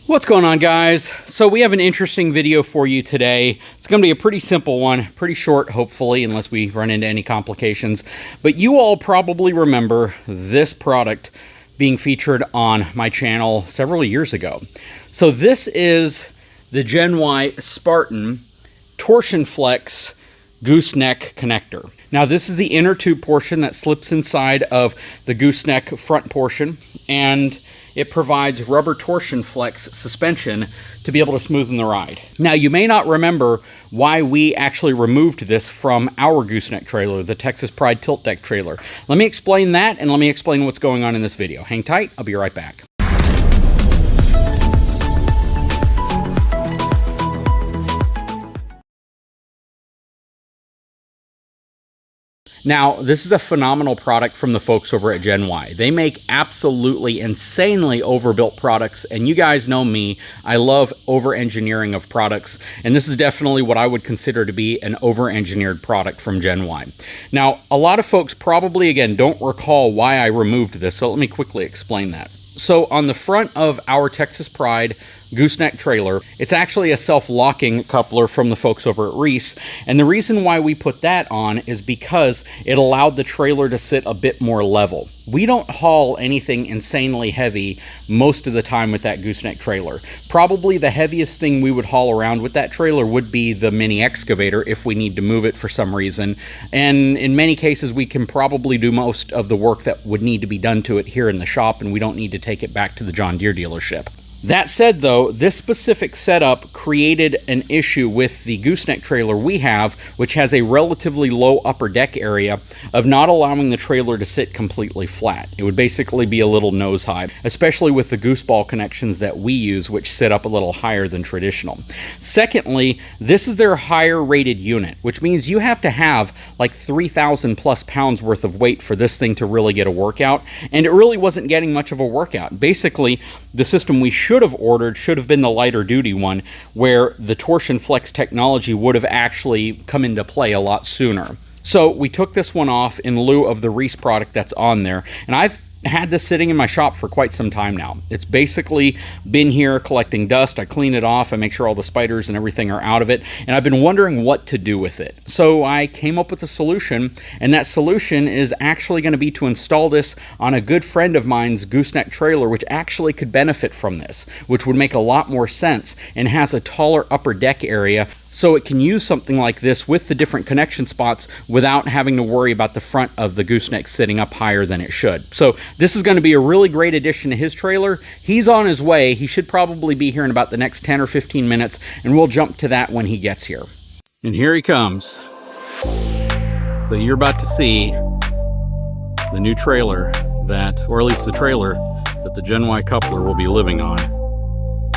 What's going on, guys? So we have an interesting video for you today. It's going to be a pretty simple one, pretty short, hopefully, unless we run into any complications. But you all probably remember this product being featured on my channel several years ago. So this is the Geny Spartan Torsion-Flex Gooseneck connector. Now this is the inner tube portion that slips inside of the gooseneck front portion, and it provides rubber torsion flex suspension to be able to smoothen the ride. Now you may not remember why we actually removed this from our gooseneck trailer, the Texas Pride tilt deck trailer. Let me explain that, and let me explain what's going on in this video. Hang tight, I'll be right back. Now, this is a phenomenal product from the folks over at Geny. They make absolutely insanely overbuilt products, and you guys know me, I love over-engineering of products, and this is definitely what I would consider to be an over-engineered product from Geny. Now, a lot of folks probably, again, don't recall why I removed this, so let me quickly explain that. So on the front of our Texas Pride gooseneck trailer, it's actually a self-locking coupler from the folks over at Reese, and the reason why we put that on is because it allowed the trailer to sit a bit more level. We don't haul anything insanely heavy most of the time with that gooseneck trailer. Probably the heaviest thing we would haul around with that trailer would be the mini excavator if we need to move it for some reason, and in many cases we can probably do most of the work that would need to be done to it here in the shop, and we don't need to take it back to the John Deere dealership. That said, though, this specific setup created an issue with the gooseneck trailer we have, which has a relatively low upper deck area, of not allowing the trailer to sit completely flat. It would basically be a little nose high, especially with the gooseball connections that we use, which sit up a little higher than traditional. Secondly, this is their higher rated unit, which means you have to have like 3,000 plus pounds worth of weight for this thing to really get a workout, and it really wasn't getting much of a workout. Basically, the system we should have ordered should have been the lighter duty one, where the torsion flex technology would have actually come into play a lot sooner. So we took this one off in lieu of the Reese product that's on there, and I've had this sitting in my shop for quite some time now. It's basically been here collecting dust. I clean it off, I make sure all the spiders and everything are out of it, and I've been wondering what to do with it. So I came up with a solution, and that solution is actually going to be to install this on a good friend of mine's gooseneck trailer, which actually could benefit from this, which would make a lot more sense, and has a taller upper deck area, so it can use something like this with the different connection spots without having to worry about the front of the gooseneck sitting up higher than it should. So this is going to be a really great addition to his trailer. He's on his way. He should probably be here in about the next 10 or 15 minutes, and we'll jump to that when he gets here. And here he comes. So you're about to see the new trailer that, or at least the trailer that the Geny coupler will be living on,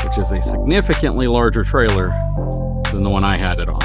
which is a significantly larger trailer than the one I had it on.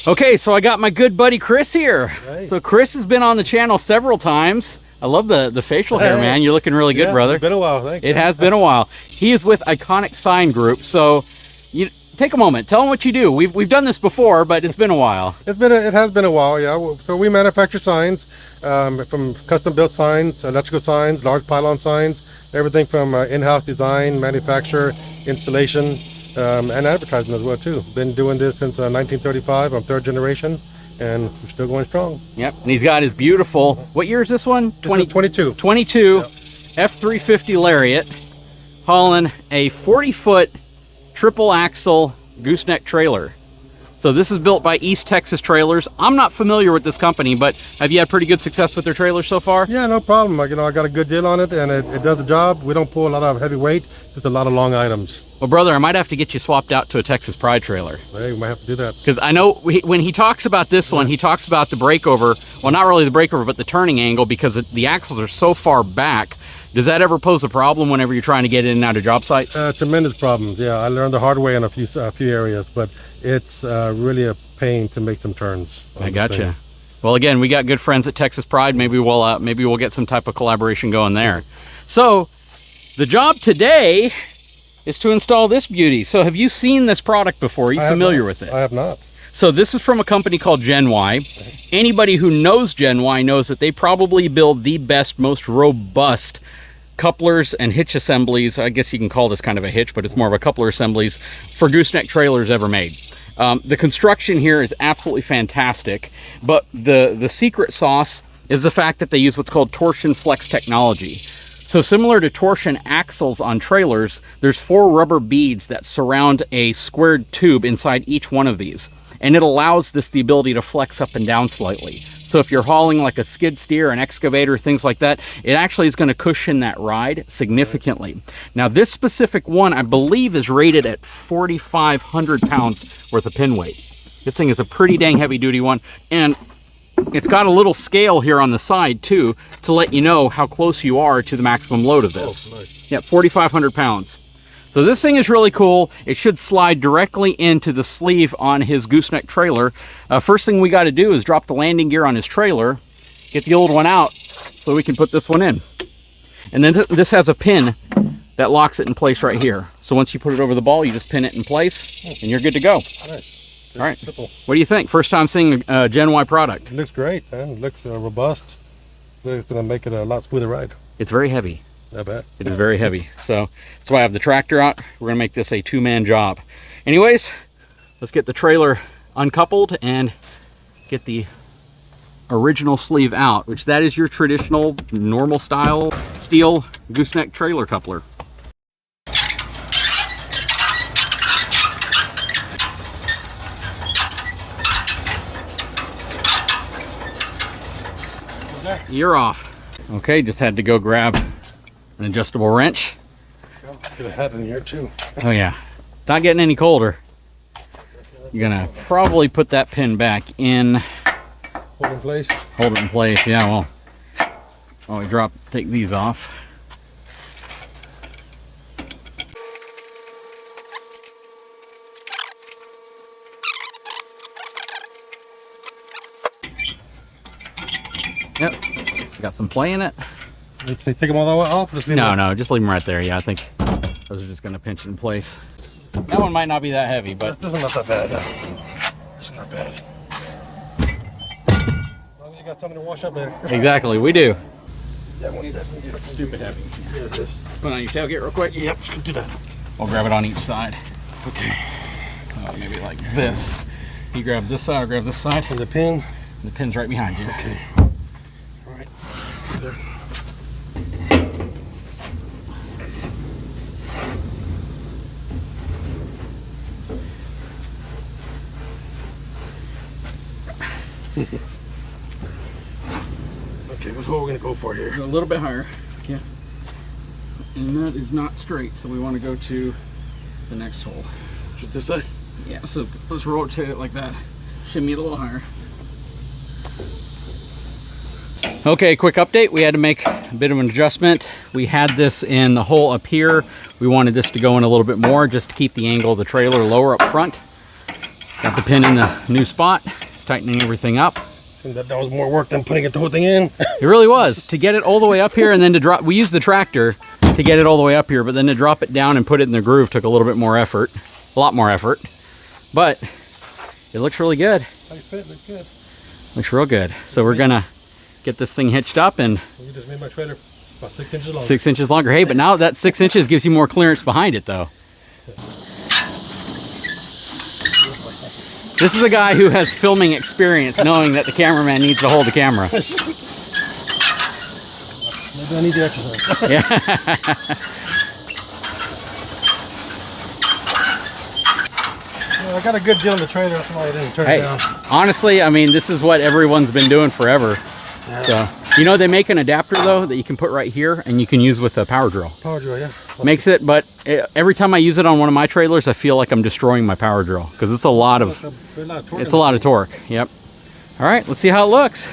Okay, so I got my good buddy Chris here. Right. So Chris has been on the channel several times. I love the facial hair, man. You're looking really good, brother. It's been a while, thanks. It has been a while. He is with Iconic Sign Group, so you take a moment, tell them what you do. We've done this before, but it's been a while. It has been a while, yeah. So we manufacture signs, from custom built signs, electrical signs, large pylon signs, everything from in-house design, manufacture, installation, and advertising as well too. Been doing this since 1935. I'm third generation, and we're still going strong. Yep, and he's got his beautiful, what year is this one? 22. 22 yep. F350 Lariat, hauling a 40-foot triple axle gooseneck trailer. So this is built by East Texas Trailers. I'm not familiar with this company, but have you had pretty good success with their trailers so far? Yeah, no problem. I got a good deal on it, and it does the job. We don't pull a lot of heavy weight, just a lot of long items. Well, brother, I might have to get you swapped out to a Texas Pride trailer. Hey, we might have to do that. Because I know when he talks about this one, he talks about the breakover. Well, not really the breakover, but the turning angle, because the axles are so far back. Does that ever pose a problem whenever you're trying to get in and out of job sites? Tremendous problems, yeah. I learned the hard way in a few areas, but it's really a pain to make some turns. I gotcha. Well, again, we got good friends at Texas Pride. Maybe we'll get some type of collaboration going there. So the job today is to install this beauty. So have you seen this product before? Are you familiar with it? I have not. So this is from a company called Geny. Anybody who knows Geny knows that they probably build the best, most robust couplers and hitch assemblies. I guess you can call this kind of a hitch, but it's more of a coupler assemblies for gooseneck trailers ever made. The construction here is absolutely fantastic, but the secret sauce is the fact that they use what's called Torsion-Flex technology. So similar to torsion axles on trailers, there's 4 rubber beads that surround a squared tube inside each one of these. And it allows this the ability to flex up and down slightly. So if you're hauling like a skid steer, an excavator, things like that, it actually is going to cushion that ride significantly. Now this specific one, I believe, is rated at 4,500 pounds worth of pin weight. This thing is a pretty dang heavy duty one. And it's got a little scale here on the side too, to let you know how close you are to the maximum load of this. Oh, nice. Yeah, 4,500 pounds. So this thing is really cool. It should slide directly into the sleeve on his gooseneck trailer. First thing we got to do is drop the landing gear on his trailer, get the old one out so we can put this one in. And then this has a pin that locks it in place right here. So once you put it over the ball, you just pin it in place and you're good to go. Nice. All right. Simple. What do you think? First time seeing a Geny product. It looks great, man. It looks robust. It's going to make it a lot smoother ride. It's very heavy. I bet. It is very heavy. So that's why I have the tractor out. We're going to make this a 2-man job. Anyways, let's get the trailer uncoupled and get the original sleeve out, which that is your traditional normal style steel gooseneck trailer coupler. You're off. Okay, just had to go grab an adjustable wrench. Get a hat in here too. Oh yeah, not getting any colder. You're gonna probably put that pin back in. Hold in place. Hold it in place, yeah, well, while we take these off. Yep, got some play in it. Let's take them all the way off? Just leave them No, just leave them right there. Yeah, I think those are just gonna pinch it in place. That one might not be that heavy, but this is not that bad. It's not bad. As long as you got something to wash up there. exactly, we do. That one definitely is Stupid heavy. Yeah, it is. Put it on your tailgate real quick. Yep, just do that. I'll grab it on each side. Okay. Maybe like this. You grab this side, I'll grab this side. And the pin? The pin's right behind you. Okay. All right. There. Okay, what's what we're gonna go for here? Go a little bit higher. Yeah. And that is not straight, so we want to go to the next hole. Just this side? Yeah, so let's rotate it like that. Shimmy it a little higher. Okay, quick update. We had to make a bit of an adjustment. We had this in the hole up here. We wanted this to go in a little bit more just to keep the angle of the trailer lower up front. Got the pin in the new spot, tightening everything up. And that was more work than putting the whole thing in. It really was. To get it all the way up here and then to drop, we used the tractor to get it all the way up here, but then to drop it down and put it in the groove took a little bit more effort. A lot more effort. But it looks really good. Nice fit, looks good. Looks real good. So we're gonna get this thing hitched up and You just made my trailer about 6 inches long. 6 inches longer. Hey, but now that 6 inches gives you more clearance behind it though. This is a guy who has filming experience, knowing that the cameraman needs to hold the camera. Maybe I need the exercise. Yeah. Yeah, I got a good deal on the trailer, that's why I didn't turn it down. Honestly, I mean, this is what everyone's been doing forever. Yeah. So, you know, they make an adapter though that you can put right here and you can use with a power drill. Power drill, yeah. Makes it, but every time I use it on one of my trailers, I feel like I'm destroying my power drill because it's a lot of torque. Yep. All right, let's see how it looks.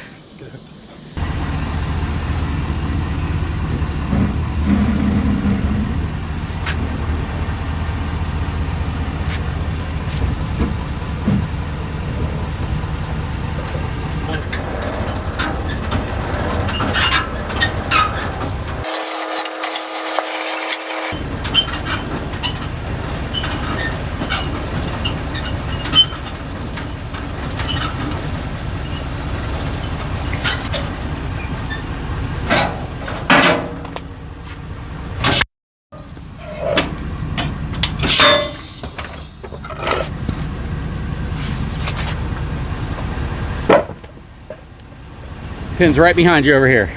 Pin's right behind you over here.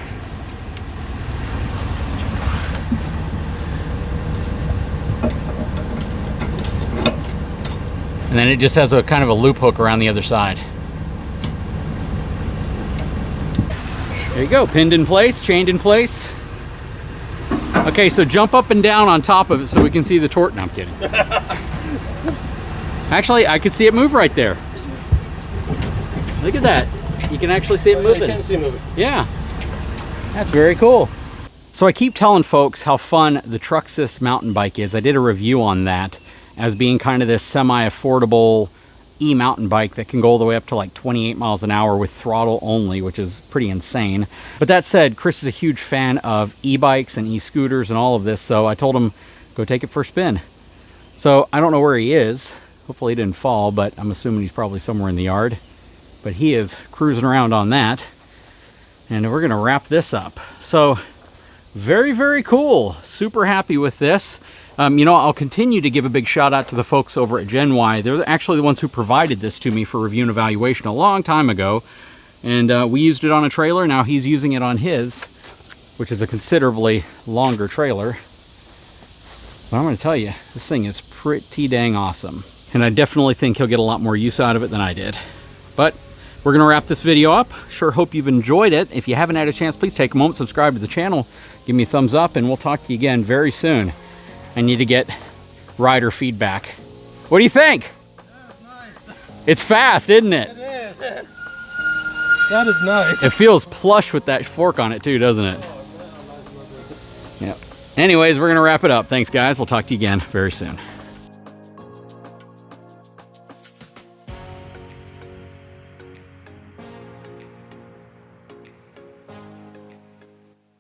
And then it just has a kind of a loop hook around the other side. There you go, pinned in place, chained in place. Okay, so jump up and down on top of it so we can see the torque. No, I'm kidding. Actually, I could see it move right there. Look at that. You can actually see it moving. Yeah, you can see it moving. Yeah, that's very cool. So I keep telling folks how fun the Trucksys mountain bike is. I did a review on that as being kind of this semi-affordable e-mountain bike that can go all the way up to like 28 miles an hour with throttle only, which is pretty insane. But that said, Chris is a huge fan of e-bikes and e-scooters and all of this, so I told him, go take it for a spin. So I don't know where he is. Hopefully he didn't fall, but I'm assuming he's probably somewhere in the yard. But he is cruising around on that. And we're gonna wrap this up. So very, very cool. Super happy with this. You know, I'll continue to give a big shout out to the folks over at Geny. They're actually the ones who provided this to me for review and evaluation a long time ago. And we used it on a trailer. Now he's using it on his, which is a considerably longer trailer. But I'm going to tell you, this thing is pretty dang awesome. And I definitely think he'll get a lot more use out of it than I did. But we're going to wrap this video up. Sure hope you've enjoyed it. If you haven't had a chance, please take a moment, subscribe to the channel, give me a thumbs up, and we'll talk to you again very soon. I need to get rider feedback. What do you think? That's nice. It's fast, isn't it? It is. That is nice. It feels plush with that fork on it too, doesn't it? Yep. Anyways, we're going to wrap it up. Thanks, guys. We'll talk to you again very soon.